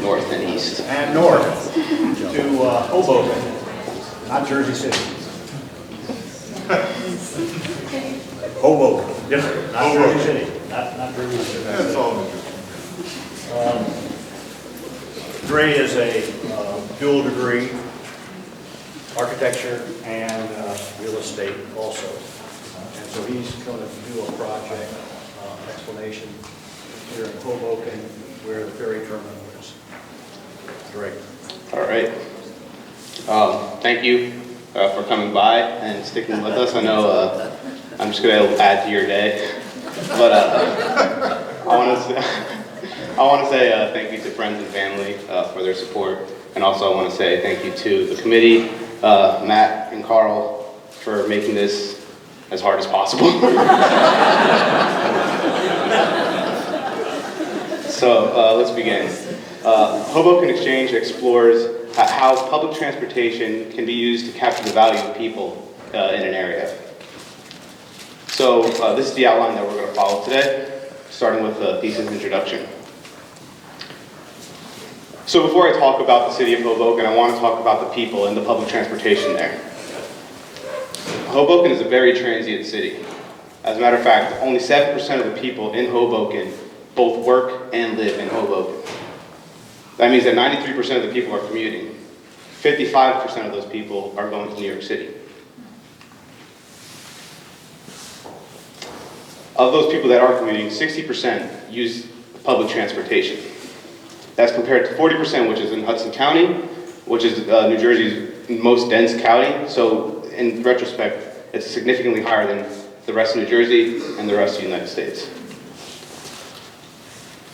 north and east. And north to Hoboken, not Jersey City. Hoboken, different, not Jersey City, not Jersey City. That's all. Dre is a dual degree, architecture and real estate also. And so he's going to do a project explanation here in Hoboken where the ferry terminal is. Dre. All right. Thank you for coming by and sticking with us. I know I'm just going to add to your day, but I want to say thank you to friends and family for their support, and also I want to say thank you to the committee, Matt and Carl, for making this as hard as possible. So let's begin. Hoboken Exchange explores how public transportation can be used to capture the value of people in an area. So this is the outline that we're going to follow today, starting with the thesis introduction. So before I talk about the city of Hoboken, I want to talk about the people and the public transportation there. Hoboken is a very transient city. As a matter of fact, only 7% of the people in Hoboken both work and live in Hoboken. That means that 93% of the people are commuting. 55% of those people are going to New York City. Of those people that are commuting, 60% use public transportation. That's compared to 40%, which is in Hudson County, which is New Jersey's most dense county. So in retrospect, it's significantly higher than the rest of New Jersey and the rest of the United States.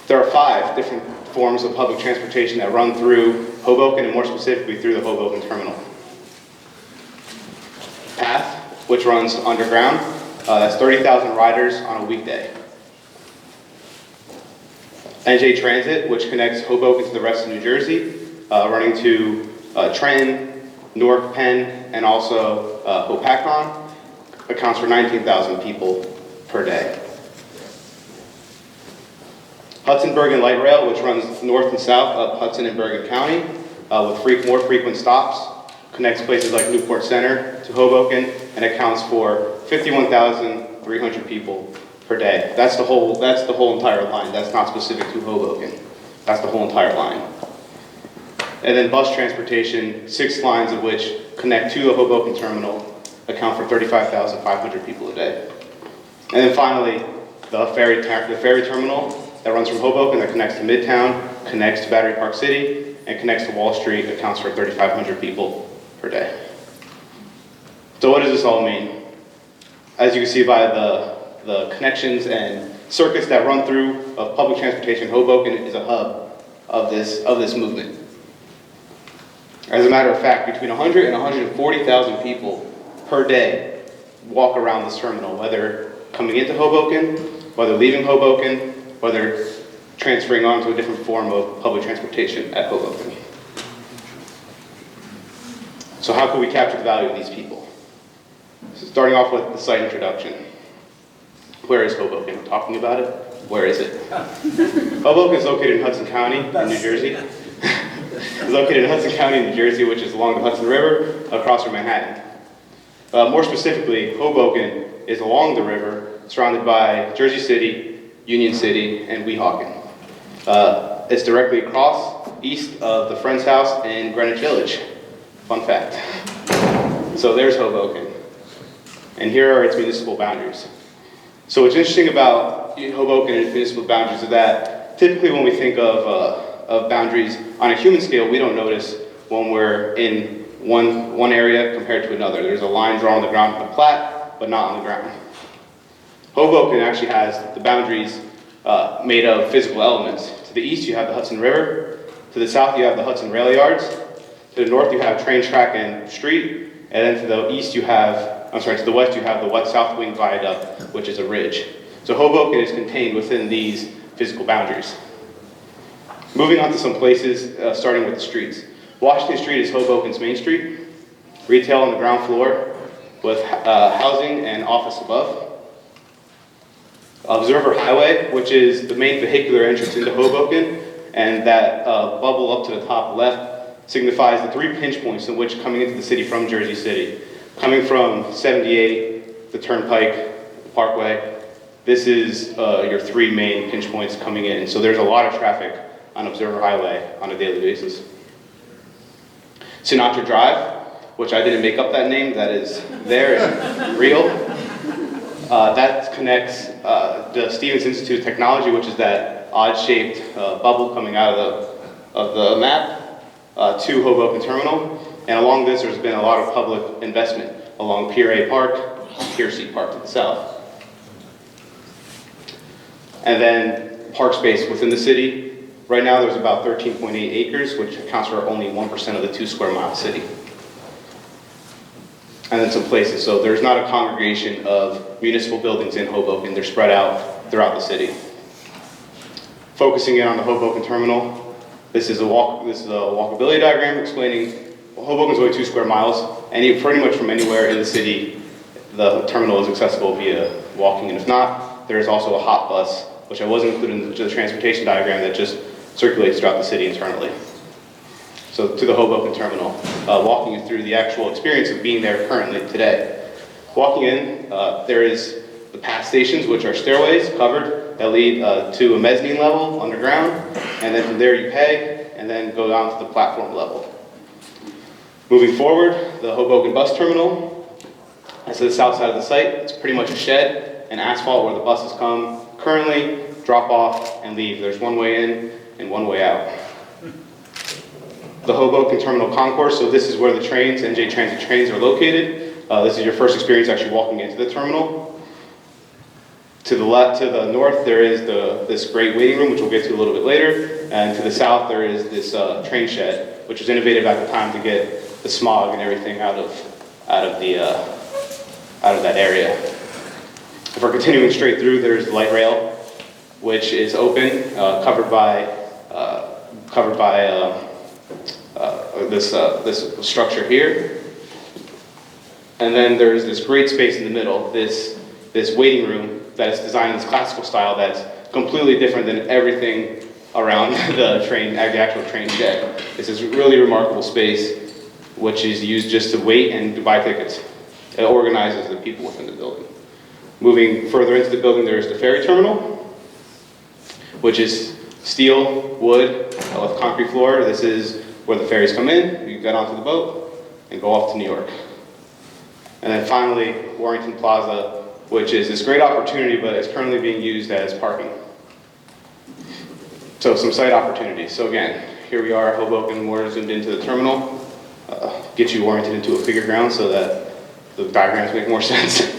There are 5 different forms of public transportation that run through Hoboken, and more specifically through the Hoboken Terminal. PATH, which runs underground, that's 30,000 riders on a weekday. NJ Transit, which connects Hoboken to the rest of New Jersey, running to Trenton, Newark Penn, and also Hoboken, accounts for 19,000 people per day. Hudson Bergen Light Rail, which runs north and south up Hudson and Bergen County, with more frequent stops, connects places like Newport Center to Hoboken, and accounts for 51,300 people per day. That's the whole entire line. That's not specific to Hoboken. That's the whole entire line. And then bus transportation, 6 lines of which connect to the Hoboken Terminal, account for 35,500 people a day. And then finally, the ferry terminal that runs from Hoboken, that connects to Midtown, connects to Battery Park City, and connects to Wall Street, accounts for 3,500 people per day. So what does this all mean? As you can see by the connections and circuits that run through of public transportation, Hoboken is a hub of this movement. As a matter of fact, between 100 and 140,000 people per day walk around this terminal, whether coming into Hoboken, whether leaving Hoboken, whether transferring on to a different form of public transportation at Hoboken. So how can we capture the value of these people? So starting off with the site introduction. Where is Hoboken? We're talking about it. Where is it? Hoboken is located in Hudson County in New Jersey. It's located in Hudson County, New Jersey, which is along the Hudson River, across from Manhattan. More specifically, Hoboken is along the river, surrounded by Jersey City, Union City, and Weehawken. It's directly across, east of the Friend's House in Greenwich Village. Fun fact. So there's Hoboken. And here are its municipal boundaries. So what's interesting about Hoboken and its municipal boundaries is that typically when we think of boundaries on a human scale, we don't notice when we're in one area compared to another. There's a line drawn on the ground with a plat, but not on the ground. Hoboken actually has the boundaries made of physical elements. To the east, you have the Hudson River. To the south, you have the Hudson Rail Yards. To the north, you have train track and street. And then to the east, to the west, you have the South Wing Viaduct, which is a ridge. So Hoboken is contained within these physical boundaries. Moving on to some places, starting with the streets. Washington Street is Hoboken's main street. Retail on the ground floor with housing and office above. Observer Highway, which is the main vehicular entrance into Hoboken, And that bubble up to the top left signifies the 3 pinch points in which coming into the city from Jersey City. Coming from 78, the Turnpike, the Parkway, this is your 3 main pinch points coming in. So there's a lot of traffic on Observer Highway on a daily basis. Sinatra Drive, which I didn't make up that name, that is there and real. That connects the Stevens Institute of Technology, which is that odd-shaped bubble coming out of the map, to Hoboken Terminal. And along this, there's been a lot of public investment along Pier A Park, Pier C Park to the south. And then park space within the city. Right now, there's about 13.8 acres, which accounts for only 1% of the 2 square mile city. And then some places. So there's not a congregation of municipal buildings in Hoboken. They're spread out throughout the city. Focusing in on the Hoboken Terminal, this is a walkability diagram explaining Hoboken's only 2 square miles, and pretty much from anywhere in the city, the terminal is accessible via walking. And if not, there is also a hot bus, which I wasn't including in the transportation diagram, that just circulates throughout the city internally. So to the Hoboken Terminal, walking you through the actual experience of being there currently today. Walking in, there is the pass stations, which are stairways covered that lead to a mezzanine level underground, and then from there you pay, and then go down to the platform level. Moving forward, the Hoboken Bus Terminal. That's to the south side of the site. It's pretty much a shed and asphalt where the buses come, currently drop off and leave. There's one way in and one way out. The Hoboken Terminal Concourse, so this is where the trains, NJ Transit trains, are located. This is your first experience actually walking into the terminal. To the left, to the north, there is this great waiting room, which we'll get to a little bit later. And to the south, there is this train shed, which was innovative at the time to get the smog and everything out of that area. If we're continuing straight through, there's the light rail, which is open, covered by this structure here. And then there's this great space in the middle, this waiting room that is designed in this classical style that's completely different than everything around the actual train shed. It's this really remarkable space, which is used just to wait and to buy tickets. It organizes the people within the building. Moving further into the building, there's the ferry terminal, which is steel, wood, with concrete floor. This is where the ferries come in. You get onto the boat and go off to New York. And then finally, Warrington Plaza, which is this great opportunity, but it's currently being used as parking. So some site opportunities. So again, here we are, Hoboken, more zoomed into the terminal. Get you oriented into a figure ground so that the diagrams make more sense.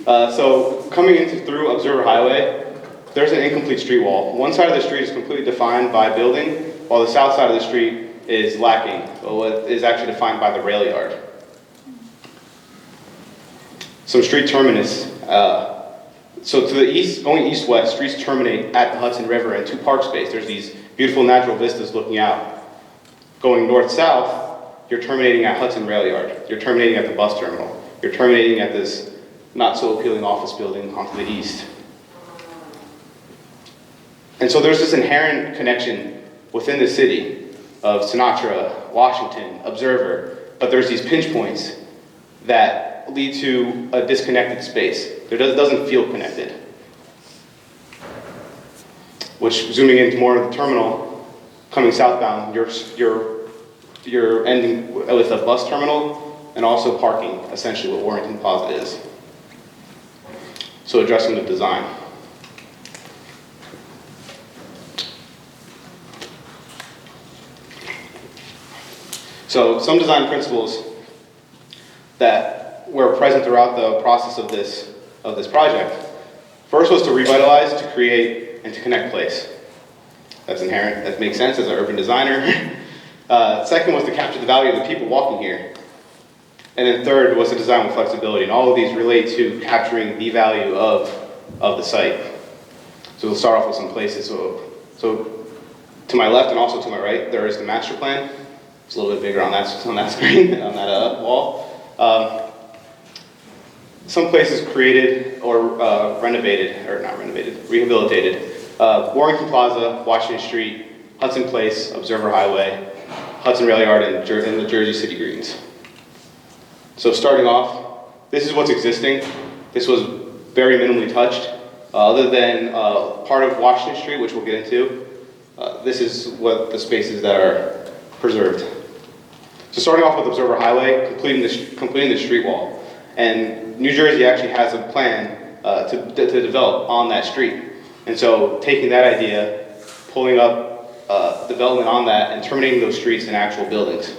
So coming through Observer Highway, there's an incomplete street wall. One side of the street is completely defined by building, while the south side of the street is lacking, what is actually defined by the rail yard. Some street terminus. So to the east, going east-west, streets terminate at the Hudson River and to park space. There's these beautiful natural vistas looking out. Going north-south, you're terminating at Hudson Rail Yard. You're terminating at the bus terminal. You're terminating at this not so appealing office building onto the east. And so there's this inherent connection within the city of Sinatra, Washington, Observer, but there's these pinch points that lead to a disconnected space. It doesn't feel connected. Which, zooming into more of the terminal, coming southbound, you're ending with a bus terminal and also parking, essentially what Warrington Plaza is. So addressing the design. So some design principles that were present throughout the process of this project. First was to revitalize, to create, and to connect place. That's inherent, that makes sense as an urban designer. Second was to capture the value of the people walking here. And then third was to design with flexibility, and all of these relate to capturing the value of the site. So we'll start off with some places. So to my left and also to my right, there is the master plan. It's a little bit bigger on that screen, on that wall. Some places created or rehabilitated. Warrington Plaza, Washington Street, Hudson Place, Observer Highway, Hudson Rail Yard, and the Jersey City Greens. So starting off, this is what's existing. This was very minimally touched. Other than part of Washington Street, which we'll get into, this is what the spaces that are preserved. So starting off with Observer Highway, completing the street wall. And New Jersey actually has a plan to develop on that street. And so taking that idea, pulling up development on that, and terminating those streets in actual buildings.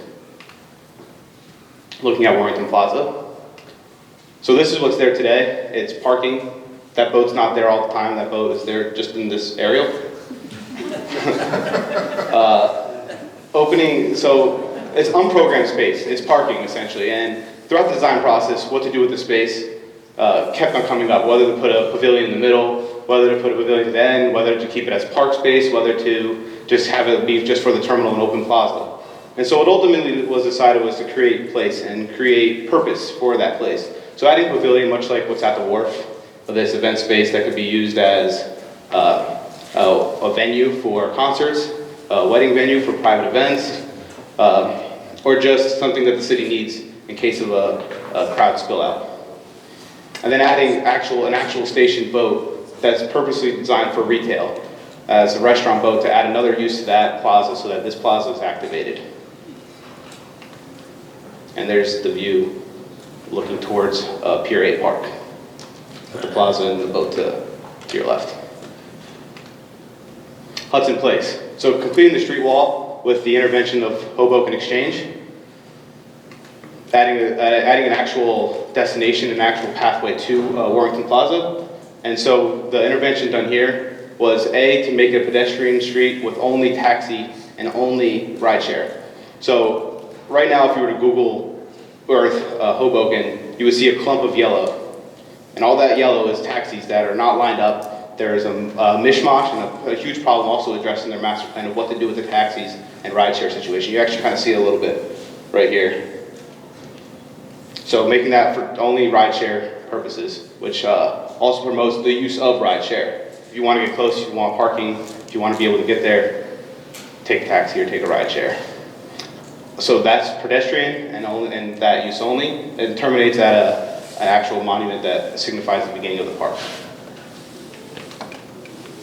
Looking at Warrington Plaza. So this is what's there today. It's parking. That boat's not there all the time. That boat is there just in this area. Opening, so it's unprogrammed space. It's parking essentially. And throughout the design process, what to do with the space kept on coming up. Whether to put a pavilion in the middle, whether to put a pavilion at the end, whether to keep it as park space, whether to just have it be just for the terminal and open plaza. And so what ultimately was decided was to create place and create purpose for that place. So adding pavilion, much like what's at the wharf, this event space that could be used as a venue for concerts, a wedding venue for private events, or just something that the city needs in case of a crowd spill out. And then adding an actual station boat that's purposely designed for retail as a restaurant boat to add another use to that plaza so that this plaza is activated. And there's the view looking towards Pier 8 Park, with the plaza and the boat to your left. Hudson Place. So completing the street wall with the intervention of Hoboken Exchange, adding an actual destination, an actual pathway to Warrington Plaza. And so the intervention done here was to make it a pedestrian street with only taxi and only rideshare. So right now, if you were to Google Earth Hoboken, you would see a clump of yellow. And all that yellow is taxis that are not lined up. There is a mishmash and a huge problem also addressed in their master plan of what to do with the taxis and rideshare situation. You actually kind of see it a little bit right here. So making that for only rideshare purposes, which also promotes the use of rideshare. If you want to get close, if you want parking, if you want to be able to get there, take a taxi or take a rideshare. So that's pedestrian and that use only. It terminates at an actual monument that signifies the beginning of the park.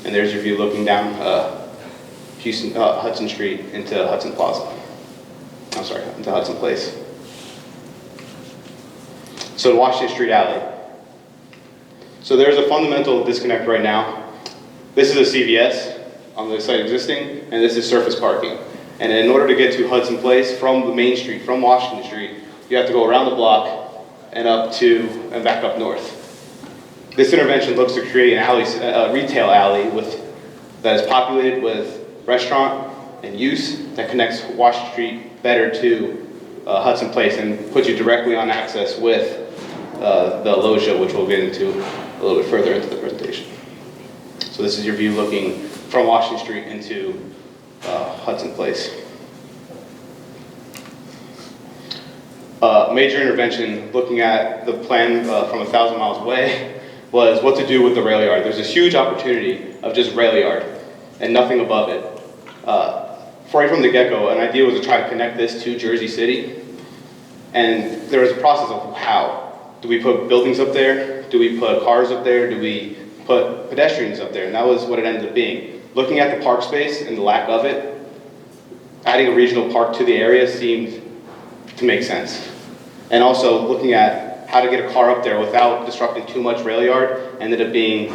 And there's your view looking down Hudson Street into Hudson Plaza. I'm sorry, into Hudson Place. So Washington Street Alley. So there's a fundamental disconnect right now. This is a CVS on the site existing, and this is surface parking. And in order to get to Hudson Place from the main street, from Washington Street, you have to go around the block and back up north. This intervention looks to create an alley, a retail alley that is populated with restaurant and use that connects Washington Street better to Hudson Place and puts you directly on access with the loggia, which we'll get into a little bit further into the presentation. So this is your view looking from Washington Street into Hudson Place. Major intervention looking at the plan from 1,000 miles away was what to do with the rail yard. There's this huge opportunity of just rail yard and nothing above it. Right from the get-go, an idea was to try to connect this to Jersey City. And there was a process of how. Do we put buildings up there? Do we put cars up there? Do we put pedestrians up there? And that was what it ended up being. Looking at the park space and the lack of it, adding a regional park to the area seemed to make sense. And also looking at how to get a car up there without disrupting too much rail yard ended up making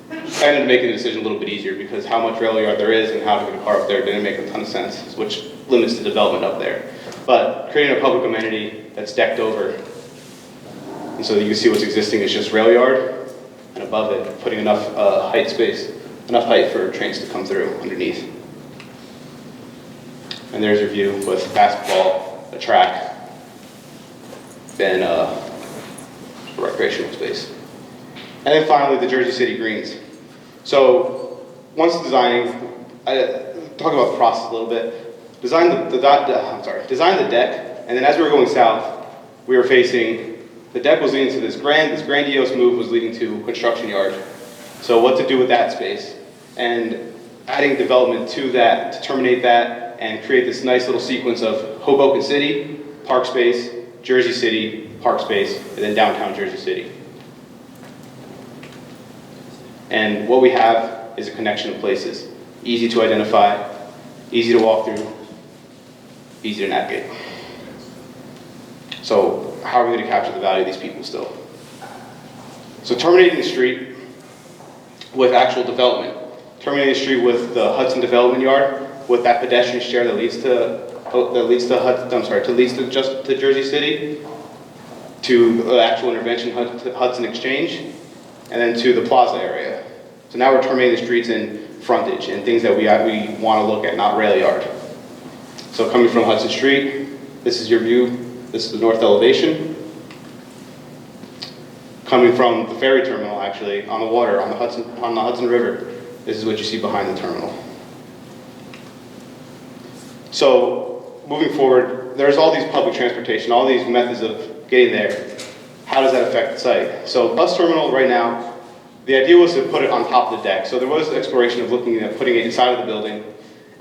the decision a little bit easier because how much rail yard there is and how to get a car up there didn't make a ton of sense, which limits the development up there. But creating a public amenity that's decked over, and so that you can see what's existing is just rail yard, and above it, putting enough enough height for trains to come through underneath. And there's your view with basketball, a track, and a recreational space. And then finally, the Jersey City Greens. So once designing, talk about the process a little bit. Design the deck, and then as we were going south, we were facing, the deck was leading to this grandiose move was leading to construction yard. So what to do with that space? And adding development to that, to terminate that, and create this nice little sequence of Hoboken City, park space, Jersey City, park space, and then downtown Jersey City. And what we have is a connection of places. Easy to identify, easy to walk through, easy to navigate. So how are we going to capture the value of these people still? So terminating the street with actual development. Terminating the street with the Hudson Development Yard, with that pedestrian share that leads to Jersey City, to the actual intervention Hudson Exchange, and then to the plaza area. So now we're terminating the streets in frontage and things that we want to look at, not rail yard. So coming from Hudson Street, this is your view. This is the north elevation. Coming from the ferry terminal, actually, on the water, on the Hudson River, this is what you see behind the terminal. So moving forward, there's all these public transportation, all these methods of getting there. How does that affect the site? So bus terminal right now, the idea was to put it on top of the deck. So there was exploration of looking at putting it inside of the building,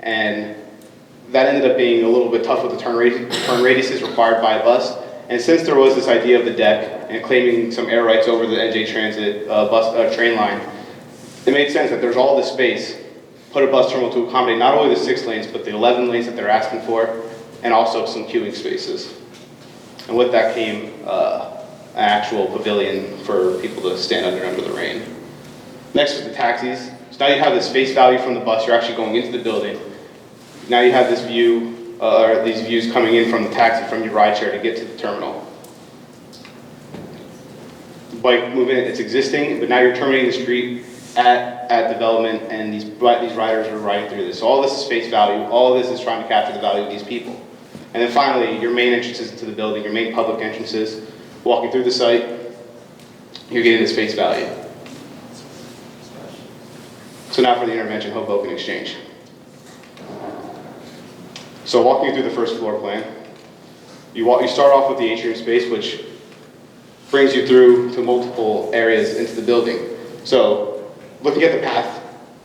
and that ended up being a little bit tough with the turn radiuses required by a bus. And since there was this idea of the deck and claiming some air rights over the NJ Transit train line, it made sense that there's all this space, put a bus terminal to accommodate not only the 6 lanes, but the 11 lanes that they're asking for, and also some queuing spaces. And with that came an actual pavilion for people to stand under the rain. Next was the taxis. So now you have this face value from the bus, you're actually going into the building. Now you have this view, or these views coming in from the taxi, from your rideshare to get to the terminal. Bike movement, it's existing, but now you're terminating the street at development, and these riders are riding through this. So all this is face value, all of this is trying to capture the value of these people. And then finally, your main entrances into the building, your main public entrances, walking through the site, you're getting this face value. So now for the intervention Hoboken Exchange. So walking you through the first floor plan, you start off with the atrium space, which brings you through to multiple areas into the building. So looking at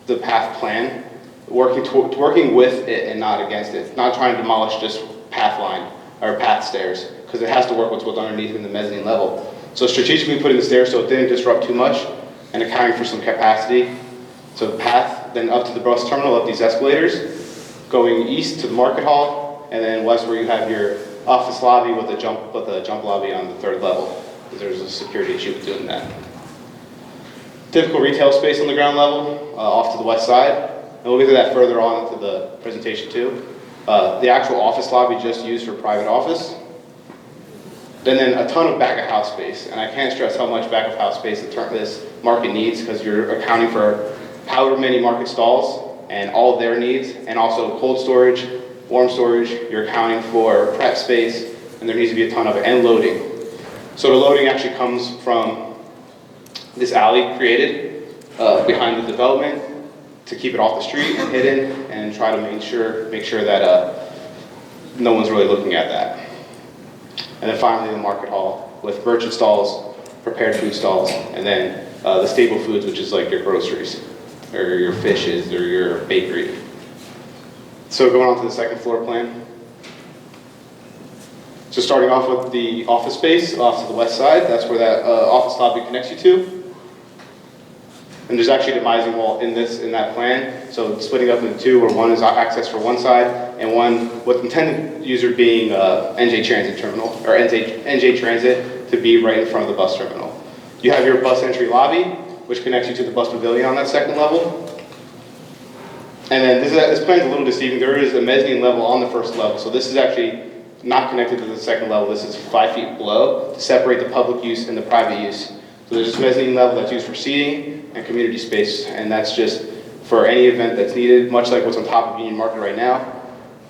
the path plan, working with it and not against it, not trying to demolish just path line or path stairs, because it has to work with what's underneath in the mezzanine level. So strategically putting the stairs so it didn't disrupt too much and accounting for some capacity. So the path, then up to the bus terminal, up these escalators, going east to the market hall, and then west where you have your office lobby with a jump lobby on the 3rd level, because there's a security issue with doing that. Typical retail space on the ground level, off to the west side, and we'll get to that further on into the presentation too. The actual office lobby just used for private office. Then a ton of back of house space, and I can't stress how much back of house space this market needs, because you're accounting for however many market stalls and all of their needs, and also cold storage, warm storage, you're accounting for prep space, and there needs to be a ton of it, and loading. So the loading actually comes from this alley created behind the development to keep it off the street and hidden, and try to make sure that no one's really looking at that. And then finally the market hall with merchant stalls, prepared food stalls, and then the staple foods, which is like your groceries, or your fishes, or your bakery. So going on to the second floor plan. So starting off with the office space off to the west side, that's where that office lobby connects you to. And there's actually a demising wall in that plan. So it's splitting up into two, where one is access for one side, and one with intended user being NJ Transit terminal, or NJ Transit to be right in front of the bus terminal. You have your bus entry lobby, which connects you to the bus pavilion on that second level. And then this plan's a little deceiving. There is a mezzanine level on the first level, so this is actually not connected to the second level. This is 5 feet below to separate the public use and the private use. So there's this mezzanine level that's used for seating and community space, and that's just for any event that's needed, much like what's on top of Union Market right now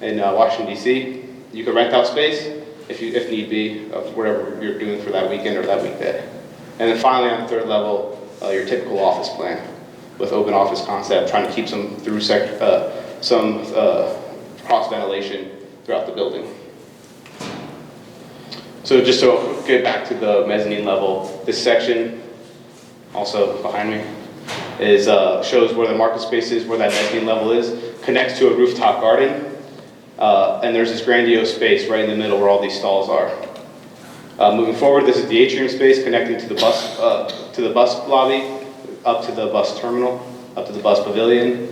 in Washington, D.C. You can rent out space if need be, of whatever you're doing for that weekend or that weekday. And then finally on the third level, your typical office plan with open office concept, trying to keep some cross ventilation throughout the building. So just to get back to the mezzanine level, this section, also behind me, is shows where the market space is, where that mezzanine level is, connects to a rooftop garden, and there's this grandiose space right in the middle where all these stalls are. Moving forward, this is the atrium space connecting to the bus lobby, up to the bus terminal, up to the bus pavilion,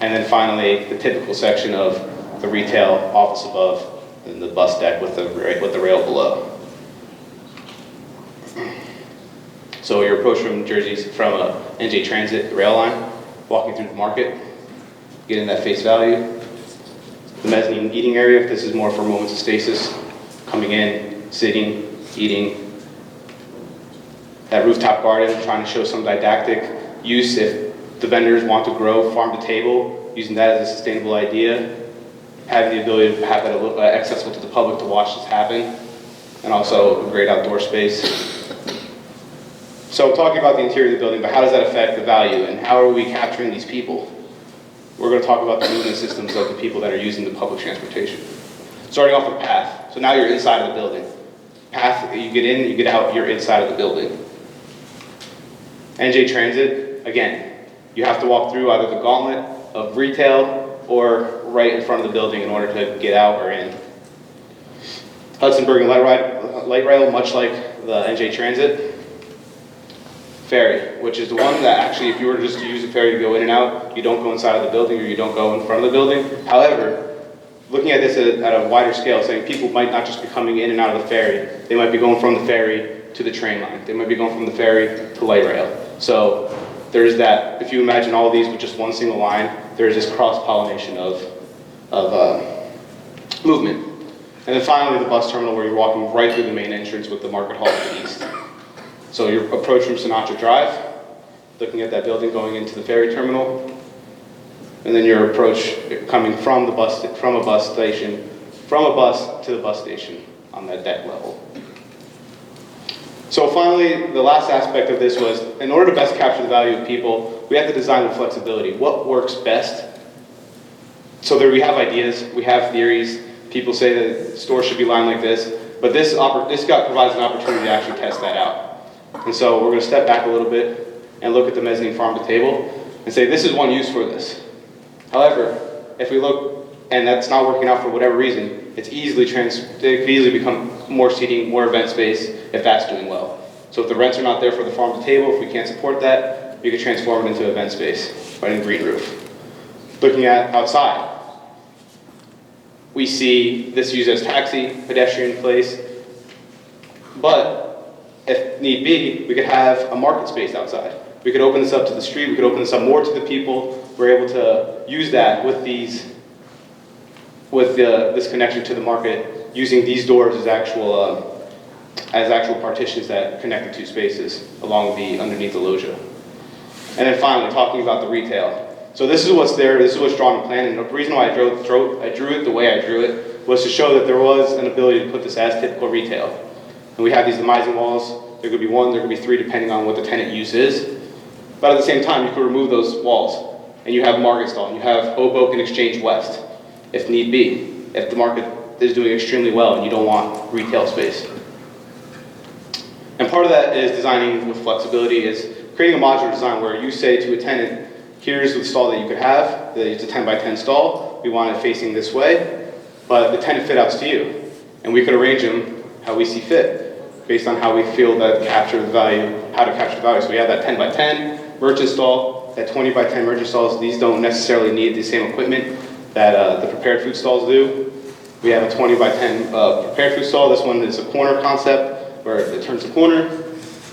and then finally the typical section of the retail office above and the bus deck with the rail below. So your approach from Jersey's from a NJ Transit rail line, walking through the market, getting that face value. The mezzanine eating area, this is more for moments of stasis, coming in, sitting, eating. That rooftop garden, trying to show some didactic use if the vendors want to grow farm to table, using that as a sustainable idea, having the ability to have that accessible to the public to watch this happen, and also a great outdoor space. So talking about the interior of the building, but how does that affect the value and how are we capturing these people? We're going to talk about the movement systems of the people that are using the public transportation. Starting off with path. So now you're inside of the building. Path, you get in, you get out, you're inside of the building. NJ Transit, again, you have to walk through either the gauntlet of retail or right in front of the building in order to get out or in. Hudson Bergen Light Rail, much like the NJ Transit. Ferry, which is the one that actually, if you were just to use a ferry to go in and out, you don't go inside of the building or you don't go in front of the building. However, looking at this at a wider scale, saying people might not just be coming in and out of the ferry, they might be going from the ferry to the train line. They might be going from the ferry to light rail. So there's that, if you imagine all of these with just one single line, there's this cross-pollination of movement. And then finally the bus terminal where you're walking right through the main entrance with the market hall to the east. So your approach from Sinatra Drive, looking at that building going into the ferry terminal, and then your approach coming from a bus to the bus station on that deck level. So finally, the last aspect of this was, in order to best capture the value of people, we have to design with flexibility. What works best? So there we have ideas, we have theories. People say that stores should be lined like this, but this provides an opportunity to actually test that out. And so we're going to step back a little bit and look at the mezzanine farm to table and say this is one use for this. However, if we look and that's not working out for whatever reason, it could easily become more seating, more event space if that's doing well. So if the rents are not there for the farm to table, if we can't support that, we could transform it into event space, right in green roof. Looking at outside, we see this used as taxi, pedestrian place, but if need be, we could have a market space outside. We could open this up to the street, we could open this up more to the people. We're able to use that with this connection to the market, using these doors as actual partitions that connect the two spaces along underneath the loggia. And then finally, talking about the retail. So this is what's there, this is what's drawn in plan, and the reason why I drew it the way I drew it was to show that there was an ability to put this as typical retail. And we have these demising walls. There could be one, there could be three, depending on what the tenant use is. But at the same time, you could remove those walls, and you have market stall, and you have Hoboken Exchange West, if need be, if the market is doing extremely well and you don't want retail space. And part of that is designing with flexibility, is creating a modular design where you say to a tenant, here's the stall that you could have, it's a 10 by 10 stall, we want it facing this way, but the tenant fit outs to you. And we could arrange them how we see fit, based on how we feel that how to capture the value. So we have that 10 by 10 merchant stall, that 20 by 10 merchant stalls. These don't necessarily need the same equipment that the prepared food stalls do. We have a 20 by 10 prepared food stall. This one is a corner concept where it turns the corner,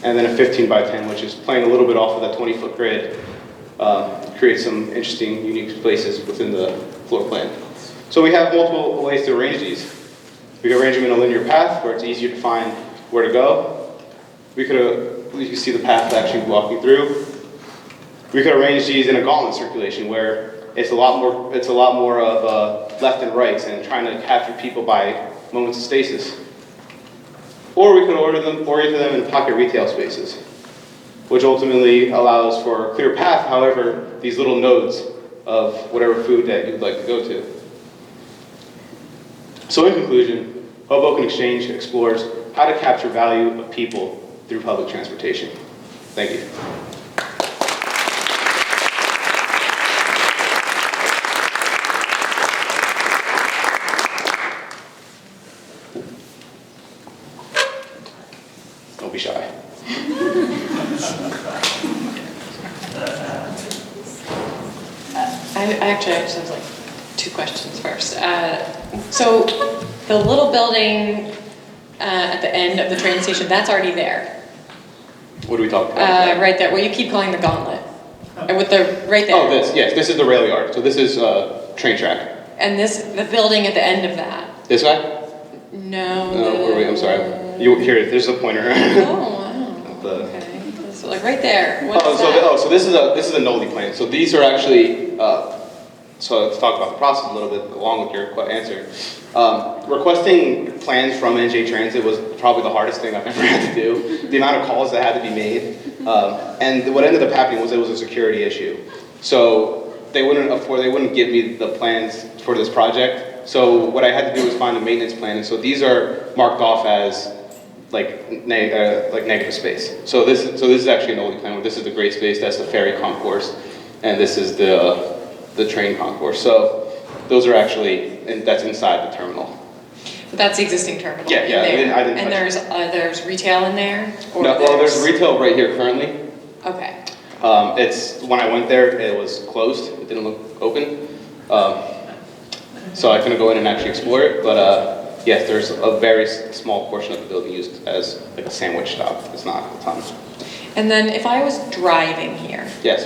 and then a 15 by 10, which is playing a little bit off of that 20-foot grid, creates some interesting, unique places within the floor plan. So we have multiple ways to arrange these. We can arrange them in a linear path where it's easier to find where to go. You can see the path actually walking through. We could arrange these in a gauntlet circulation where it's a lot more of left and rights and trying to capture people by moments of stasis. Or we could orient them in pocket retail spaces, which ultimately allows for a clear path, however, these little nodes of whatever food that you'd like to go to. So in conclusion, Hoboken Exchange explores how to capture value of people through public transportation. Thank you. Don't be shy. I just have like 2 questions first. So the little building at the end of the train station, that's already there. What are we talking about? Right there, what you keep calling the gauntlet. With the, right there. Oh, this is the rail yard. So this is train track. And the building at the end of that. This guy? No. I'm sorry. There's a pointer. Oh, wow. Okay. So like right there. What is that? So this is a Noli plan. So these are actually, so let's talk about the process a little bit along with your answer. Requesting plans from NJ Transit was probably the hardest thing I've ever had to do. The amount of calls that had to be made. And what ended up happening was it was a security issue. So they wouldn't give me the plans for this project. So what I had to do was find a maintenance plan. And so these are marked off as like negative space. So this is actually an oldie plan. This is the great space. That's the ferry concourse, and this is the train concourse. So those are actually, and that's inside the terminal. But that's the existing terminal. Yeah. I didn't and there's retail in there. Or no, well, there's retail right here currently. Okay. It's when I went there, it was closed. It didn't look open. So I couldn't go in and actually explore it, but. Yes, there's a very small portion of the building used as like a sandwich stop. It's not a ton. And then if I was driving here. Yes.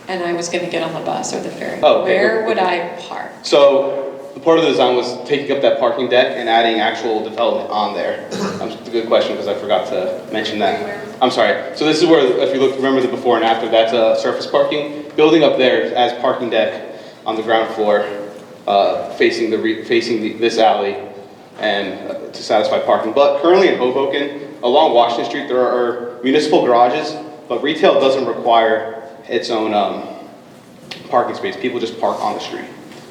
And I was going to get on the bus or the ferry, okay. Where would I park? So the part of the design was taking up that parking deck and adding actual development on there. That's a good question because I forgot to mention that. I'm sorry. So this is where, if you remember the before and after, that's surface parking. Building up there as parking deck on the ground floor, facing this alley. And to satisfy parking. But currently in Hoboken, along Washington Street, there are municipal garages, but retail doesn't require its own parking space. People just park on the street.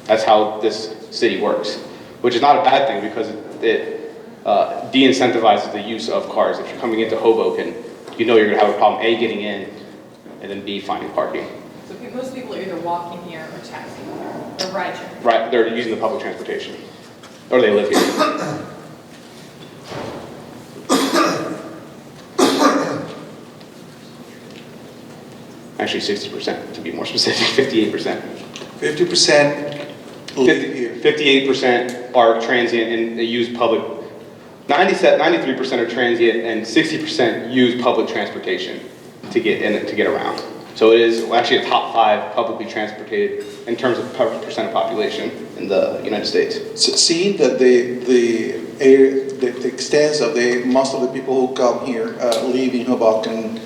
That's how this city works, which is not a bad thing because it de-incentivizes the use of cars. If you're coming into Hoboken, you know you're going to have a problem, A, getting in, and then B, finding parking. So most people are either walking here or taxiing here, or ride sharing. Right, they're using the public transportation. Or they live here. Actually, 60% to be more specific, 58%. 50% live here. 58% are transient and they use public. 93% are transient and 60% use public transportation to get in to get around. So it is actually a top 5 publicly transported in terms of percent of population in the United States. So seeing that the area, the extent of most of the people who come here live in Hoboken,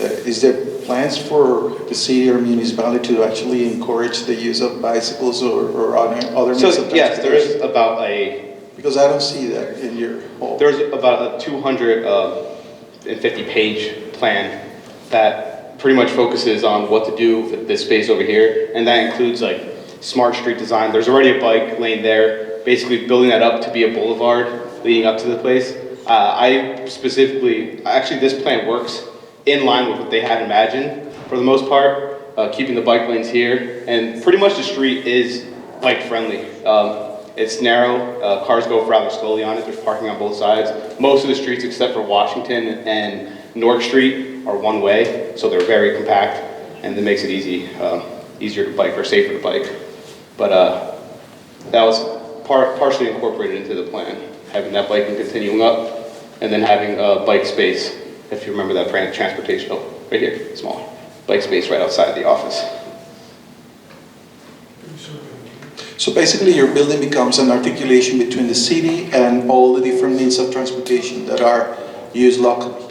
is there plans for the city or municipality to actually encourage the use of bicycles or other means of transportation? Yes, there is about because I don't see that in your whole. There's about a 250-page plan that pretty much focuses on what to do with this space over here, and that includes like smart street design. There's already a bike lane there, basically building that up to be a boulevard leading up to the place. Actually this plan works in line with what they had imagined for the most part, keeping the bike lanes here, and pretty much the street is bike friendly. It's narrow, cars go rather slowly on it, there's parking on both sides. Most of the streets except for Washington and Newark Street are one way, so they're very compact, and it makes it easier to bike or safer to bike. But that was partially incorporated into the plan, having that bike and continuing up, and then having a bike space, if you remember that transportation, right here, small, bike space right outside the office. So basically your building becomes an articulation between the city and all the different means of transportation that are used locally.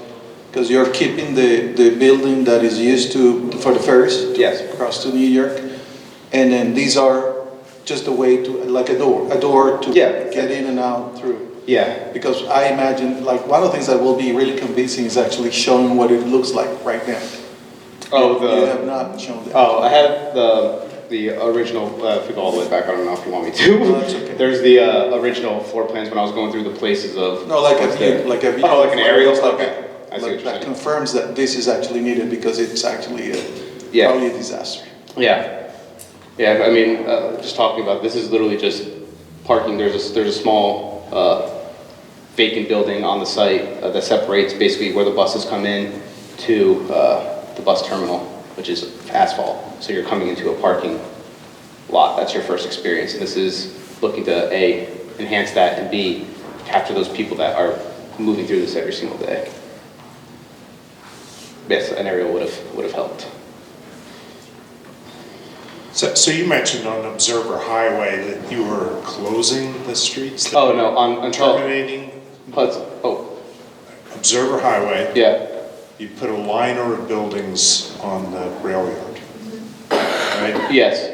Because you're keeping the building that is used for the ferries Yes. across to New York, and then these are just a way to, like a door to get in and out through. Yeah. Because I imagine, like one of the things that will be really convincing is actually showing what it looks like right now. You have not shown that. Oh, I have the original, if we go all the way back, I don't know if you want me to. No, that's okay. There's the original floor plans when I was going through the places of... No, like a view. Oh, like an aerial? Like Okay. I see what you're that saying. confirms that this is actually needed because it's actually Yeah. probably a disaster. Yeah. Yeah, I mean, just talking about, this is literally just parking. There's a small vacant building on the site that separates basically where the buses come in to the bus terminal, which is asphalt. So you're coming into a parking lot. That's your first experience. And this is looking to A, enhance that, and B, capture those people that are moving through this every single day. Yes, an aerial would have helped. So you mentioned on Observer Highway that you were closing the streets? that Oh, you no, were terminating Hudson. Oh, Observer Highway. yeah. You put a liner of buildings on the rail yard, right? Yes.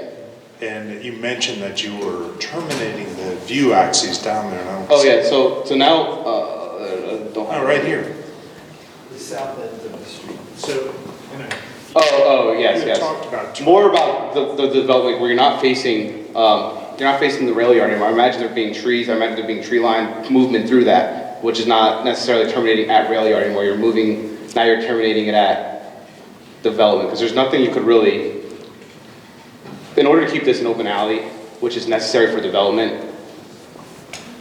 And you mentioned that you were terminating the view axes down there. And I don't Oh, see- yeah. So now, don't have Oh, right here. The south end of the street. So, you know. Oh, yes, You yes. talked about More about the development where you're not facing the rail yard anymore. I imagine there being trees. I imagine there being tree line movement through that, which is not necessarily terminating at rail yard anymore. You're moving. Now you're terminating it at development because there's nothing you could really. In order to keep this an open alley, which is necessary for development,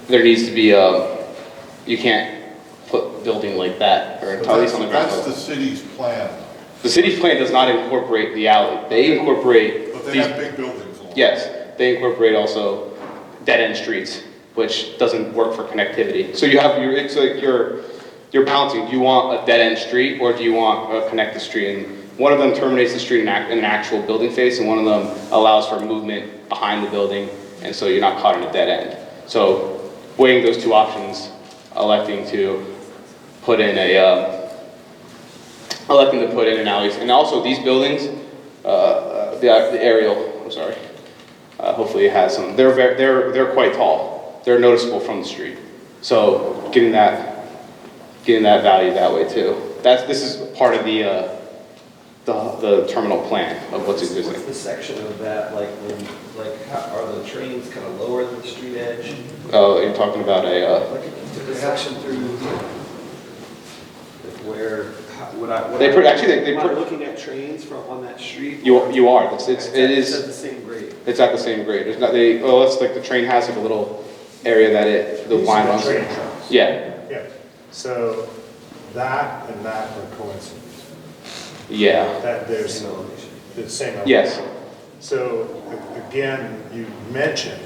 there needs to be you can't put building like that or at least on the ground. That's the city's plan, The city's plan does not incorporate the alley. They incorporate but they these. have big buildings along. Yes, they incorporate also dead-end streets, which doesn't work for connectivity. So you have it's like you're balancing. Do you want a dead-end street or do you want a connected street? And one of them terminates the street in an actual building face, and one of them allows for movement behind the building, and so you're not caught in a dead end. So weighing those two options, electing to put in an alley. And also these buildings, the aerial, I'm sorry, hopefully it has some, they're quite tall. They're noticeable from the street. So getting that value that way too. This is part of the terminal plan of what's existing. What's the section of that, are the trains kind of lower than the street edge? Oh, you're talking about The section through here? Where, They am I looking at trains from on that street? you are. It It's is. at the same grade. It's at the same grade. There's not, it's like the train has like a little area that the line runs through. Train tracks. Yeah, Yeah. So that and that are coincidence. yeah, That there's Same elevation. the same. element. yes, So again, you mentioned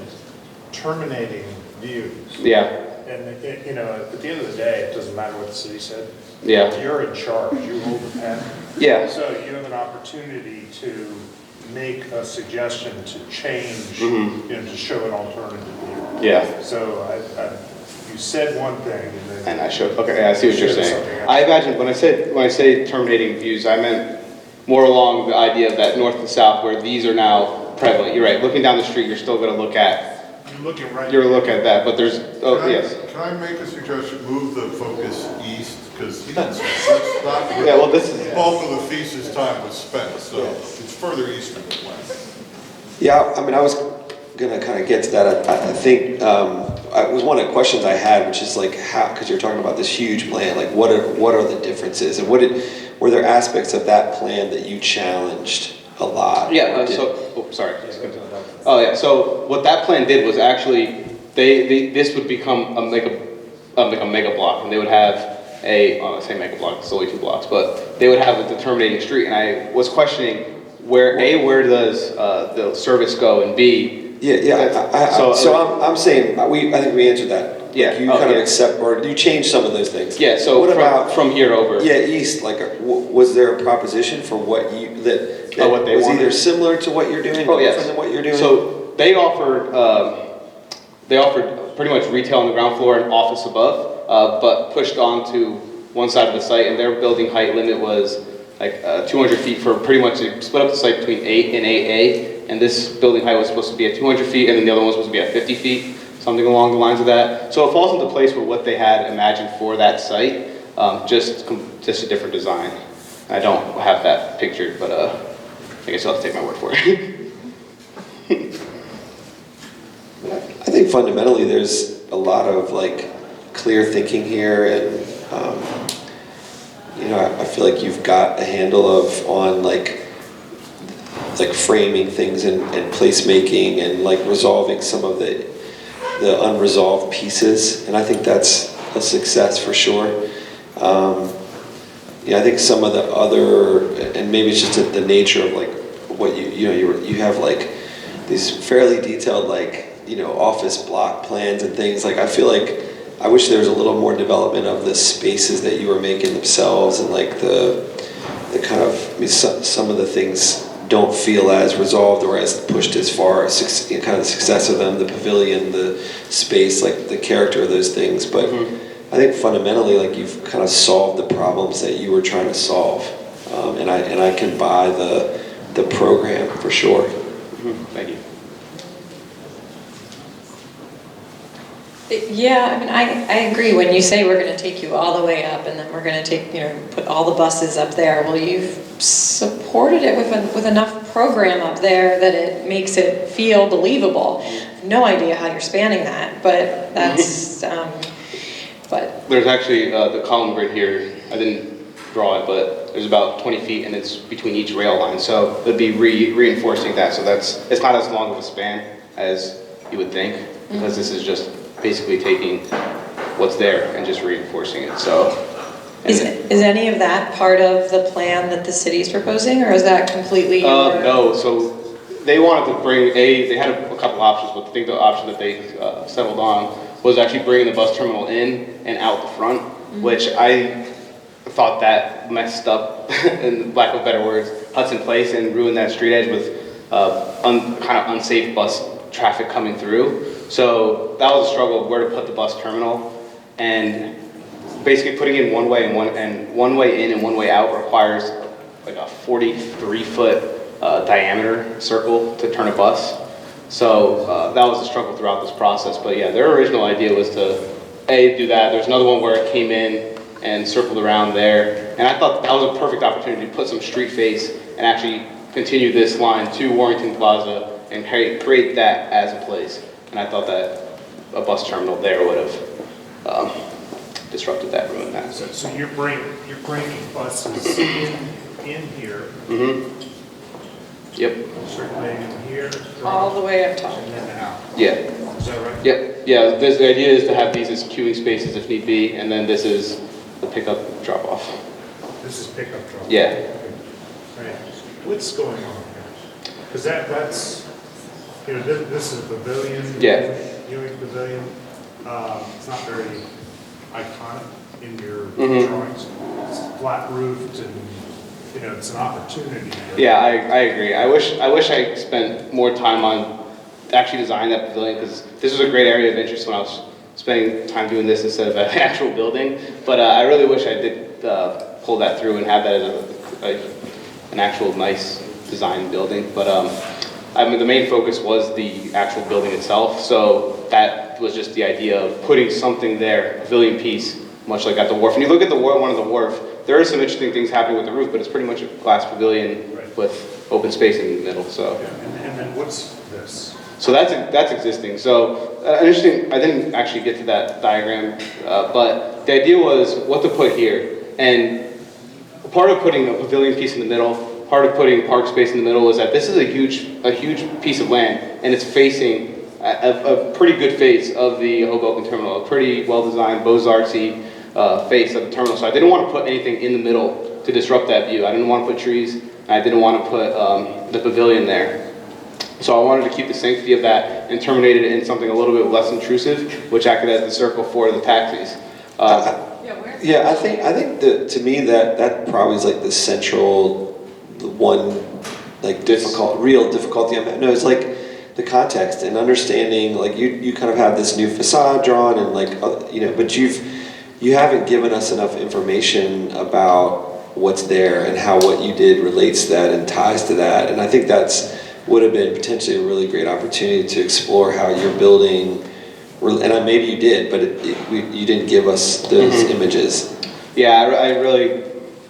terminating views. yeah, And, at the end of the day, it doesn't matter what the city said. yeah, You're in charge, you hold the pen. yeah, So you have an opportunity to make a suggestion to change, Mhm. to show an alternative view. yeah. So you said one thing and And then. I showed, okay, I see what you're Showed saying. something else. I imagine when I say terminating views, I meant more along the idea that north and south where these are now prevalent. You're right, looking down the street, you're still gonna look at, You're looking at that, but there's, oh, Can I- yes. Can I make a suggestion, move the focus east, because that's not where Yeah, well, this is- the bulk of the thesis time was spent, so it's further east than west. Yeah, I mean, I was gonna kind of get to that. I think, it was one of the questions I had, which is like how, because you're talking about this huge plan, like what are the differences? And were there aspects of that plan that you challenged a lot? Yeah, sorry. Oh, yeah, so what that plan did was actually, this would become like a mega block, and they would have I say mega block, it's only 2 blocks, but they would have a determinating street, and I was questioning where does the service go, and B. So I'm saying, I think we answered that. Yeah. Like you Oh, kind of yeah. accept, or you change some of those things. Yeah, so What about, from here over. yeah, east, was there a proposition for what What they was wanted? either similar to what you're doing, Oh, or yes. different than what you're doing? So they offered pretty much retail on the ground floor and office above, but pushed onto one side of the site, and their building height limit was like 200 feet for pretty much, they split up the site between 8 and 8A, and this building height was supposed to be at 200 feet, and then the other one was supposed to be at 50 feet, something along the lines of that. So it falls into place with what they had imagined for that site, just a different design. I don't have that pictured, but I guess you'll have to take my word for it. I think fundamentally there's a lot of clear thinking here, and I feel like you've got a handle on framing things and placemaking and resolving some of the unresolved pieces, and I think that's a success for sure. Yeah, I think some of the other, and maybe it's just the nature of like what you have like these fairly detailed like, office block plans and things. Like I feel like I wish there was a little more development of the spaces that you were making themselves, and like the kind of, some of the things don't feel as resolved or as pushed as far as kind of the success of them, the pavilion, the space, like the character of those things. But I think fundamentally, like you've kind of solved the problems that you were trying to solve, and I can buy the program for sure. Thank you. Yeah, I mean, I agree. When you say we're going to take you all the way up and then we're going to put all the buses up there, well, you've supported it with enough program up there that it makes it feel believable. I have no idea how you're spanning that, but that's, but. There's actually the column grid here. I didn't draw it, but there's about 20 feet and it's between each rail line. So it'd be reinforcing that. So it's not as long of a span as you would think, because this is just basically taking what's there and just reinforcing it. So, Is any of that part of the plan that the city is proposing, or is that completely? No. So they wanted to bring they had a couple options, but I think the option that they settled on was actually bringing the bus terminal in and out the front, which I thought that messed up, in lack of better words, Hudson Place, and ruined that street edge with kind of unsafe bus traffic coming through. So that was a struggle of where to put the bus terminal, and basically putting in one way and one way in and one way out requires like a 43-foot diameter circle to turn a bus. So that was a struggle throughout this process. But yeah, their original idea was to do that. There's another one where it came in and circled around there, and I thought that was a perfect opportunity to put some street face and actually continue this line to Warrington Plaza and create that as a place. And I thought that a bus terminal there would have disrupted that, ruined that. So you're bringing buses in here, Yep. circulating here, All the way up top. and then out. Yeah. Is that right? Yep. Yeah. The idea is to have these as queuing spaces if need be, and then this is the pickup drop off. This is pickup truck. Yeah. Right. What's going on here? Because that's, this is a pavilion. Yeah. Viewing pavilion. It's not very iconic in your Mhm. drawings. It's flat roofed and, it's an opportunity. Yeah, I agree. I wish I spent more time on actually designing that pavilion, because this was a great area of interest when I was spending time doing this instead of an actual building. But I really wish I did pull that through and have that as an actual nice design building. But I mean, the main focus was the actual building itself. So that was just the idea of putting something there, a pavilion piece, much like at the wharf. And you look at the one of the wharf, there are some interesting things happening with the roof, but it's pretty much a glass pavilion with open space in the middle. So. Yeah. And then what's this? So that's existing. So interesting. I didn't actually get to that diagram, but the idea was what to put here. And part of putting a pavilion piece in the middle, part of putting park space in the middle, is that this is a huge piece of land, and it's facing a pretty good face of the Hoboken Terminal, a pretty well-designed, Beaux-Artsy face of the terminal. So I didn't want to put anything in the middle to disrupt that view. I didn't want to put trees, and I didn't want to put the pavilion there. So I wanted to keep the sanctity of that and terminate it in something a little bit less intrusive, which acted as the circle for the taxis. Yeah, I think that, to me, that probably is like the central, the one like real difficulty I'm having. No, it's like the context and understanding. Like you kind of have this new facade drawn, and like but you haven't given us enough information about what's there and how what you did relates to that and ties to that. And I think would have been potentially a really great opportunity to explore how you're building. And maybe you did, but you didn't give us those images. Yeah, I really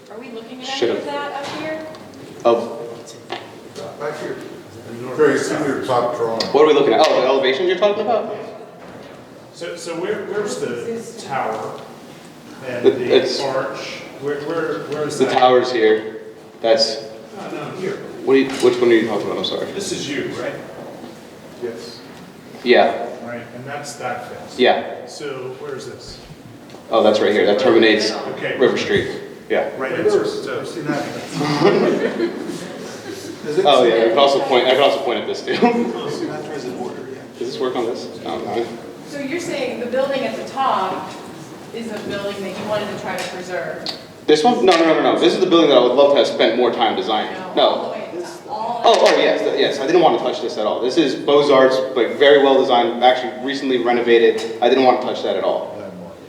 Are we looking at any should've. of that up here? Back here. Very senior top drawing. What are we looking at? Oh, the elevation you're talking about? So where's the tower and It's- the arch? Where's The that? tower's here. That's, No, here. which one are you talking about? I'm sorry. This is you, right? Yes. Yeah, Right, and that's that face. yeah. So where's this? Oh, that's right here. That terminates Okay. River Street. Yeah. Right, it's, see that? Oh yeah. I could also point at this too. Sinatra is the border, yeah. Does this work on this? Oh, no. So you're saying the building at the top is a building that you wanted to try to preserve? This one? No. This is the building that I would love to have spent more time designing. All the No. way at the top, all Oh, yes. I didn't want to touch this at all. This is Beaux-Arts, like very well designed, actually recently renovated. I didn't want to touch that at all.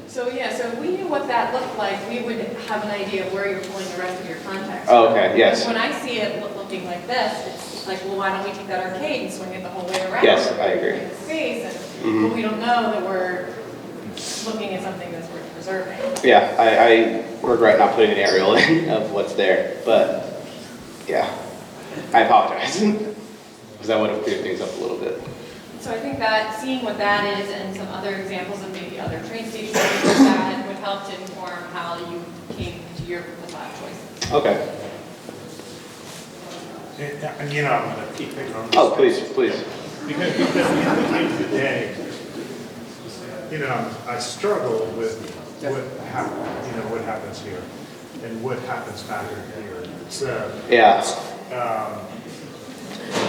So yeah, so if we knew what that looked like, we would have an idea of where you're pulling the rest of your context. Oh, from. okay, yes. When I see it looking like this, it's like, well, why don't we take that arcade and swing it the whole way around? Yes, I agree. In the space, but we don't know that we're looking at something that's worth preserving. Yeah, I regret not putting an aerial in of what's there, but yeah, I apologize. Because that would have cleared things up a little bit. So I think that seeing what that is and some other examples of maybe other train stations that would help to inform how you came to your facade choices. Okay. And you know, I'm gonna keep picking on this. Oh, please. Because at the end of the day, you know, I struggle with what happens here and what happens back in here. It's, Yeah. um,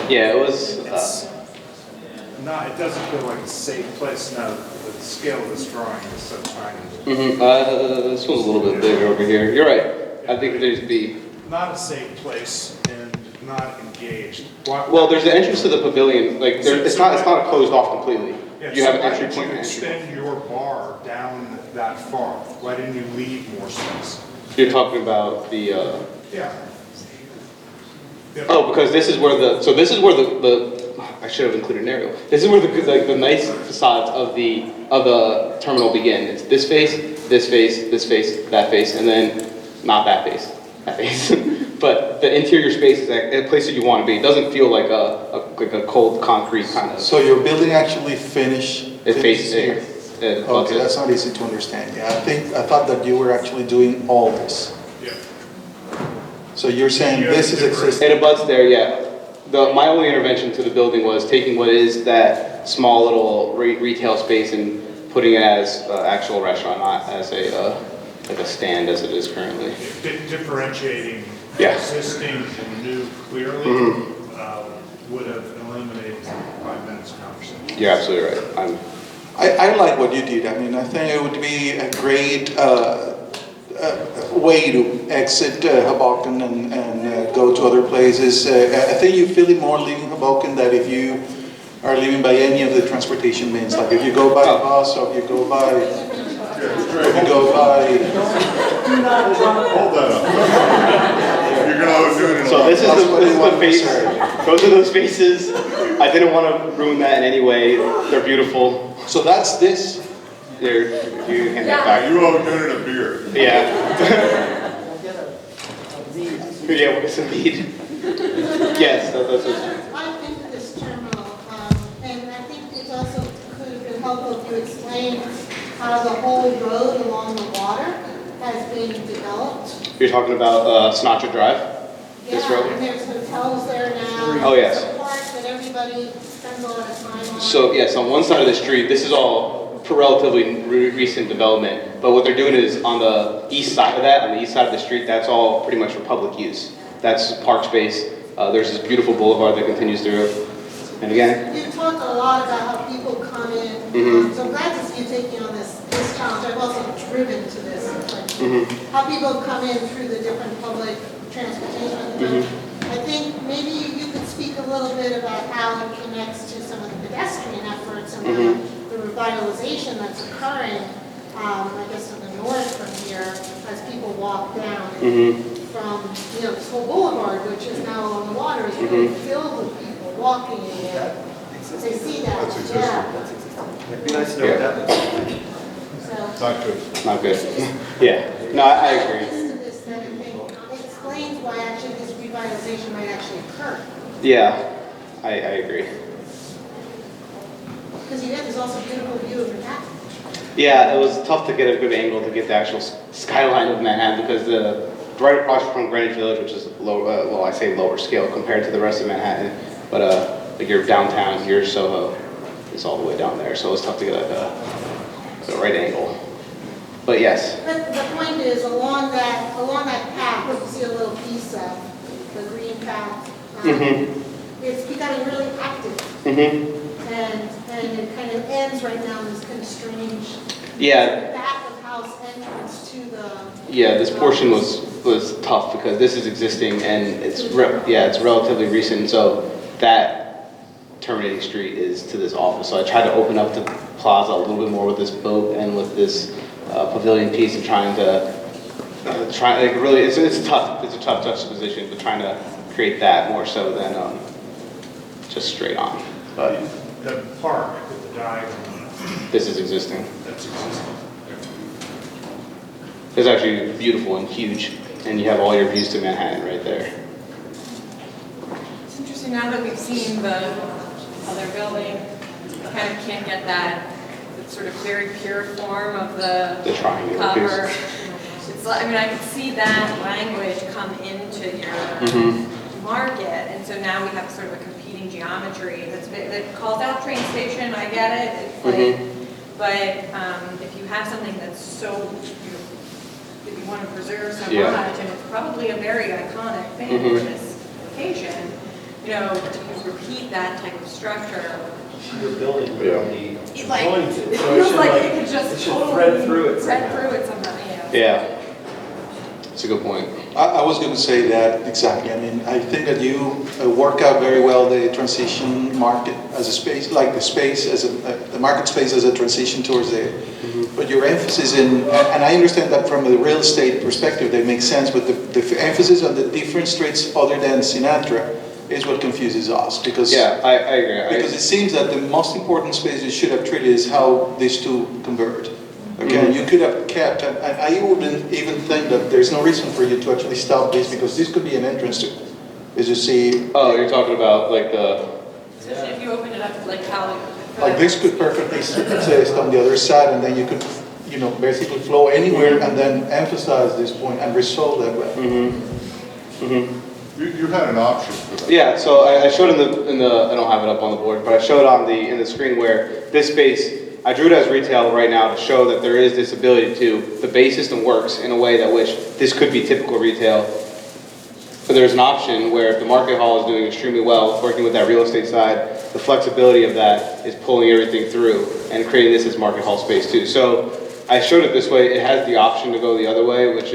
Yeah, it was. it doesn't feel like a safe place now. The scale of this drawing is so tiny. This one's a little bit bigger over here. You're right. I think there's the. Not a safe place and not engaged. Well, there's the entrance to the pavilion. Like, it's not closed off completely. Yeah, You have so an why entry didn't point you and entry point. extend your bar down that far? Why didn't you leave more space? You're talking about the. Yeah. Oh, because this is where the. So this is where the I should have included an aerial. This is where the nice facades of the terminal begin. It's this face, this face, this face, that face, and then not that face, that face. But the interior space is a place that you want to be. It doesn't feel like a cold concrete kind of. So your building actually finishes here? It Okay, that's not easy to understand. Yeah, I thought that you were actually doing all this. Yeah. So you're saying this is existing? It abuts there, yeah. My only intervention to the building was taking what is that small little retail space and putting it as an actual restaurant, not as like a stand as it is currently. Differentiating Yeah. existing and new clearly would have eliminated 5 minutes of conversation. You're absolutely right. I like what you did. I mean, I think it would be a great way to exit Hoboken and go to other places. I think you feel it more leaving Hoboken than if you are leaving by any of the transportation means. Like if you go by bus or if you go by... Hold that up. You're gonna do it in So this is the face. Those are those faces. I didn't want to ruin that in any way. They're beautiful. So that's this? There, if you hand that back. You owe Noonan a beer. Yeah. Yeah, what is a bead? Yes, that's it. I've been to this terminal, and I think it's also could have been helpful if you explained how the whole road along the water has been developed. You're talking about Sinatra Drive? This Yeah, road? and there's hotels there now. Oh, yes. There's a park that everybody spends a lot of time on. So yes, on one side of the street, this is all relatively recent development, but what they're doing is on the east side of that, on the east side of the street, that's all pretty much for public use. That's park space. There's this beautiful boulevard that continues through. And again, You talked a lot about how people come in, so I'm glad to see you taking on this challenge. I've also driven to this, like, how people come in through the different public transportation. I think maybe you could speak a little bit about how it connects to some of the pedestrian efforts and the revitalization that's occurring, I guess in the north from here, as people walk down from, this whole boulevard, which is now along the water, is really filled with people walking and they see that. That's existing. Yeah. It'd be nice to know what that looks like. So, Not good. not good. Yeah, no, I agree. this then I think explains why actually this revitalization might actually occur. Yeah, I agree. Because you get this also beautiful view of Manhattan. Yeah, it was tough to get a good angle to get the actual skyline of Manhattan because right across from Greenwich Village, which is low, well, I say lower scale compared to the rest of Manhattan, but like your downtown, your Soho is all the way down there, so it was tough to get a right angle. But yes. But the point is, along that path, what you see a little piece of, the green path, it's becoming really active. And it kind of ends right now in this kind of strange Yeah. back of house entrance to the. Yeah, this portion was tough because this is existing and it's it's relatively recent. So that terminating street is to this office. So I tried to open up the plaza a little bit more with this boat and with this pavilion piece and trying to really it's a tough juxtaposition, but trying to create that more so than just straight on. But The park with the diagonal, this is existing. that's existing. It's actually beautiful and huge, and you have all your views to Manhattan right there. It's interesting now that we've seen the other building, you kind of can't get that sort of very pure form of the triangular cover. piece. It's like, I mean, I could see that language come into your market, and so now we have sort of a competing geometry that calls out train station. I get it. It's like, but if you have something that's so that you want to preserve so much, and it's probably a very iconic thing for this occasion, you know, to repeat that type of structure. Your building really Like, joins it. it So feels should, like it could just it should totally thread through it thread somehow. through it somehow. Yeah, it's a good point. I was going to say that exactly. I mean, I think that you work out very well the transition market as a space, like the space as the market space as a transition towards it. But your emphasis and I understand that from a real estate perspective, that makes sense. But the emphasis on the different streets other than Sinatra is what confuses us because I agree. Because it seems that the most important space you should have treated is how these two converge. Again, you could have kept, and I wouldn't even think that there's no reason for you to actually stop this because this could be an entrance to, as you see. Oh, you're talking about like the. Especially if you open it up like how. Like this could perfectly exist on the other side, and then you could, basically flow anywhere and then emphasize this point and resolve that way. You had an option for that. Yeah, so I showed in the I don't have it up on the board, but I showed in the screen where this space. I drew it as retail right now to show that there is this ability the Bay system works in a way that which this could be typical retail. But there's an option where if the market hall is doing extremely well, working with that real estate side, the flexibility of that is pulling everything through and creating this as market hall space too. So I showed it this way. It has the option to go the other way, which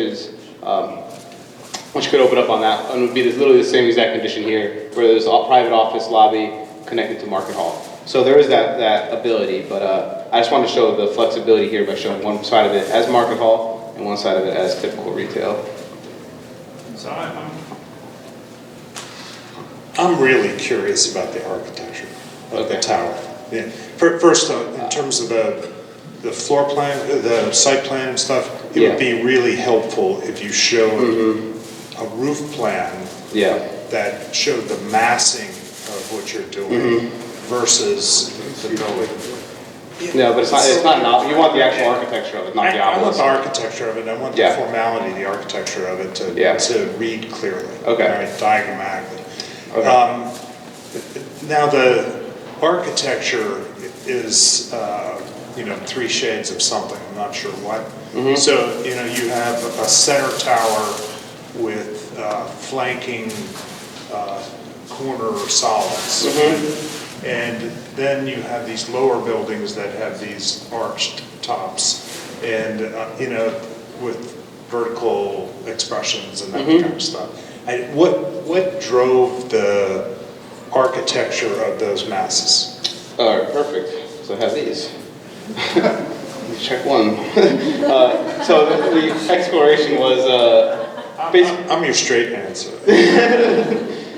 could open up on that, and would be literally the same exact condition here, where there's a private office lobby connected to market hall. So there is that ability, but I just wanted to show the flexibility here by showing one side of it as market hall and one side of it as typical retail. So I'm really curious about the architecture of the tower. Yeah. First, in terms of the floor plan, the site plan and stuff, it would be really helpful if you showed a roof plan that showed the massing of what you're doing versus the building. No, but it's not you want the actual architecture of it, not the I want obelisk. the architecture of it. I want the formality, the architecture of it to read clearly. Okay. Right, diagrammatically. Okay. Now the architecture is, three shades of something. I'm not sure what. So you have a center tower with flanking corner solids. And then you have these lower buildings that have these arched tops and, with vertical expressions and that kind of stuff. What drove the architecture of those masses? All right, perfect. So I have these. Check one. So the exploration was I'm your straight man, so.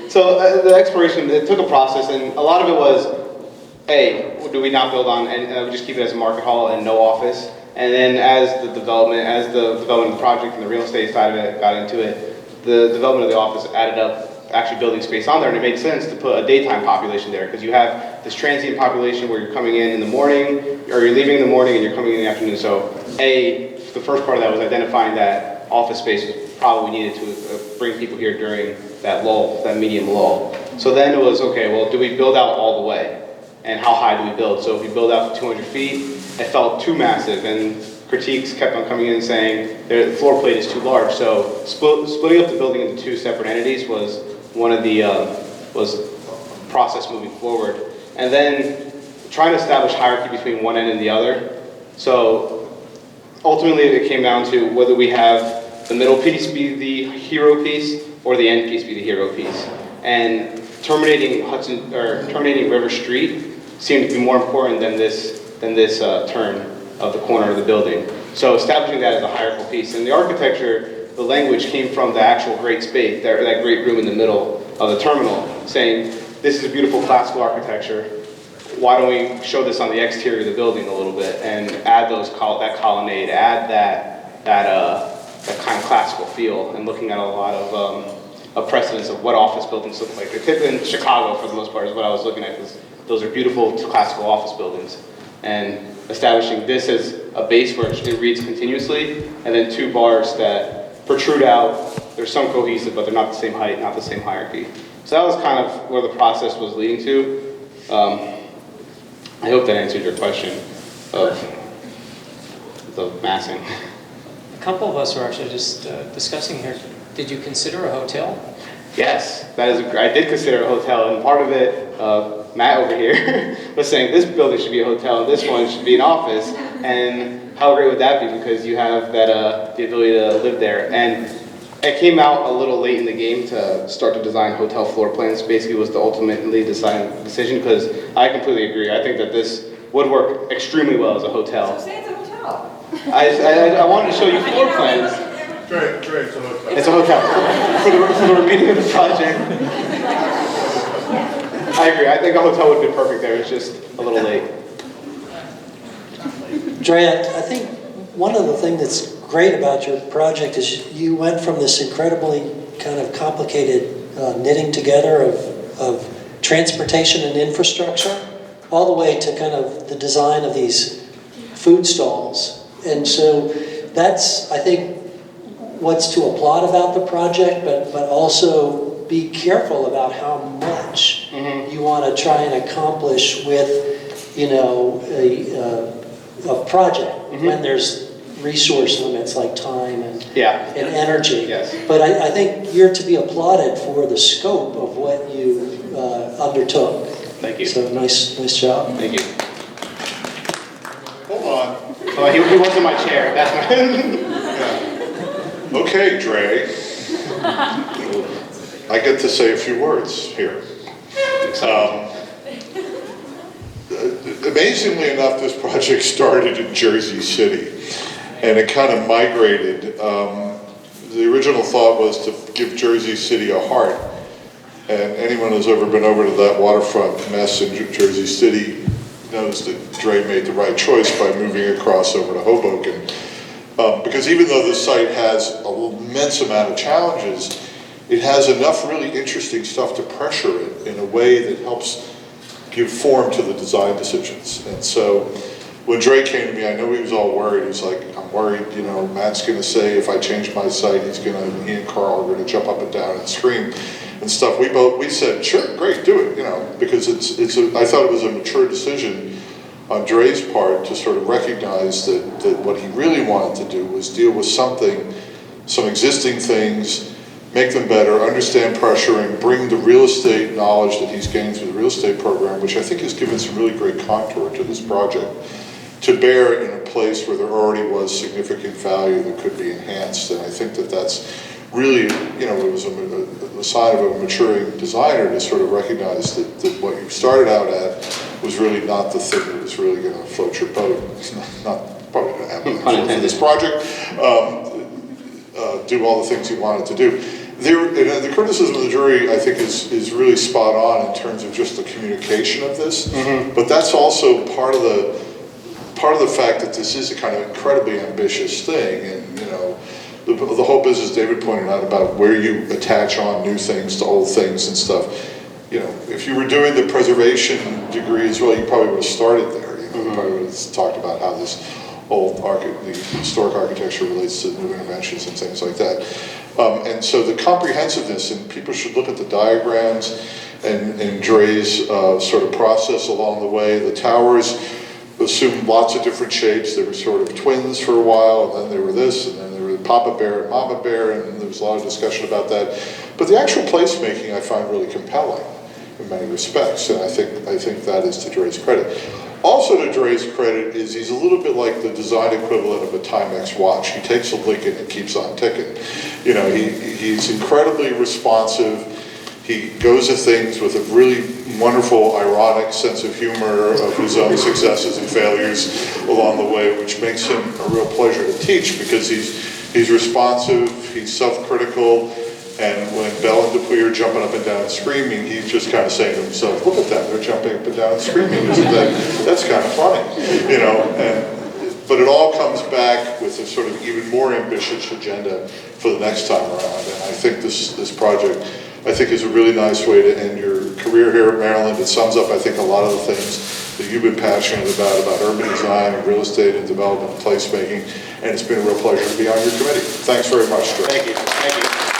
So the exploration, it took a process, and a lot of it was, do we not build on, and we just keep it as a market hall and no office? And then as the development of the project and the real estate side of it got into it, the development of the office added up actually building space on there, and it made sense to put a daytime population there, because you have this transient population where you're coming in the morning, or you're leaving in the morning and you're coming in the afternoon. So the first part of that was identifying that office space was probably needed to bring people here during that lull, that medium lull. So then it was, okay, well, do we build out all the way? And how high do we build? So if we build out to 200 feet, it felt too massive. And critiques kept on coming in saying the floor plate is too large. So splitting up the building into two separate entities was one of the process moving forward. And then trying to establish hierarchy between one end and the other. So ultimately it came down to whether we have the middle piece be the hero piece or the end piece be the hero piece. And terminating River Street seemed to be more important than this turn of the corner of the building. So establishing that as a hierarchical piece. And the architecture, the language came from the actual great space, that great room in the middle of the terminal, saying, this is a beautiful classical architecture. Why don't we show this on the exterior of the building a little bit and add that colonnade, add that kind of classical feel, and looking at a lot of precedents of what office buildings look like. In Chicago, for the most part, is what I was looking at, because those are beautiful classical office buildings. And establishing this as a base where it reads continuously, and then two bars that protrude out. There's some cohesive, but they're not the same height, not the same hierarchy. So that was kind of where the process was leading to. I hope that answered your question of the massing. A couple of us were actually just discussing here. Did you consider a hotel? Yes, I did consider a hotel, and part of it, Matt over here was saying this building should be a hotel and this one should be an office, and how great would that be, because you have that the ability to live there. And it came out a little late in the game to start to design hotel floor plans. Basically was the ultimately decision, because I completely agree. I think that this would work extremely well as a hotel. So say it's a hotel. I wanted to show you floor plans. Dre, it's a hotel. It's a hotel for the remaining of the project. I agree. I think a hotel would have been perfect there. It's just a little late. Andrea, I think one of the things that's great about your project is you went from this incredibly kind of complicated knitting together of transportation and infrastructure all the way to kind of the design of these food stalls. And so that's, I think, what's to applaud about the project, but also be careful about how much you want to try and accomplish with, a project when there's resource limits like time and energy. Yes. But I think you're to be applauded for the scope of what you undertook. Thank you. So nice job. Thank you. Hold on. Oh, he was in my chair. That's my. Yeah. Okay, Dre. I get to say a few words here. Amazingly enough, this project started in Jersey City, and it kind of migrated. The original thought was to give Jersey City a heart, and anyone who's ever been over to that waterfront mess in Jersey City knows that Dre made the right choice by moving across over to Hoboken. Because even though this site has an immense amount of challenges, it has enough really interesting stuff to pressure it in a way that helps give form to the design decisions. And so when Dre came to me, I know he was all worried. He was like, I'm worried, Matt's gonna say if I change my site, he and Carl are gonna jump up and down and scream and stuff. We said, sure, great, do it, because I thought it was a mature decision on Dre's part to sort of recognize that what he really wanted to do was deal with some existing things, make them better, understand pressuring, bring the real estate knowledge that he's gained through the real estate program, which I think has given some really great contour to this project, to bear in a place where there already was significant value that could be enhanced. And I think that that's really, it was a sign of a maturing designer to sort of recognize that what you started out at was really not the thing that was really going to float your boat. It's not probably going to happen for this project. Do all the things he wanted to do. The criticism of the jury, I think, is really spot on in terms of just the communication of this. But that's also part of the fact that this is a kind of incredibly ambitious thing, and the whole business David pointed out about where you attach on new things to old things and stuff. If you were doing the preservation degree as well, you probably would have started there. You probably would have talked about how this the historic architecture relates to new interventions and things like that. And so the comprehensiveness, and people should look at the diagrams and Dre's sort of process along the way. The towers, assumed lots of different shapes. They were sort of twins for a while, and then they were this, and then they were Papa Bear and Mama Bear, and there was a lot of discussion about that. But the actual placemaking I find really compelling in many respects, and I think that is to Dre's credit. Also to Dre's credit is he's a little bit like the design equivalent of a Timex watch. He takes a Lincoln and keeps on ticking. You know, he's incredibly responsive. He goes at things with a really wonderful, ironic sense of humor of his own successes and failures along the way, which makes him a real pleasure to teach because he's responsive, he's self-critical, and when Belle and Dupuy are jumping up and down and screaming, he's just kind of saying to himself, look at them, they're jumping up and down and screaming. That's kind of funny, you know? But it all comes back with a sort of even more ambitious agenda for the next time around. And I think this project, I think, is a really nice way to end your career here at Maryland. It sums up, I think, a lot of the things that you've been passionate about urban design and real estate and development and placemaking. And it's been a real pleasure to be on your committee. Thanks very much, Dre. Thank you. Thank you.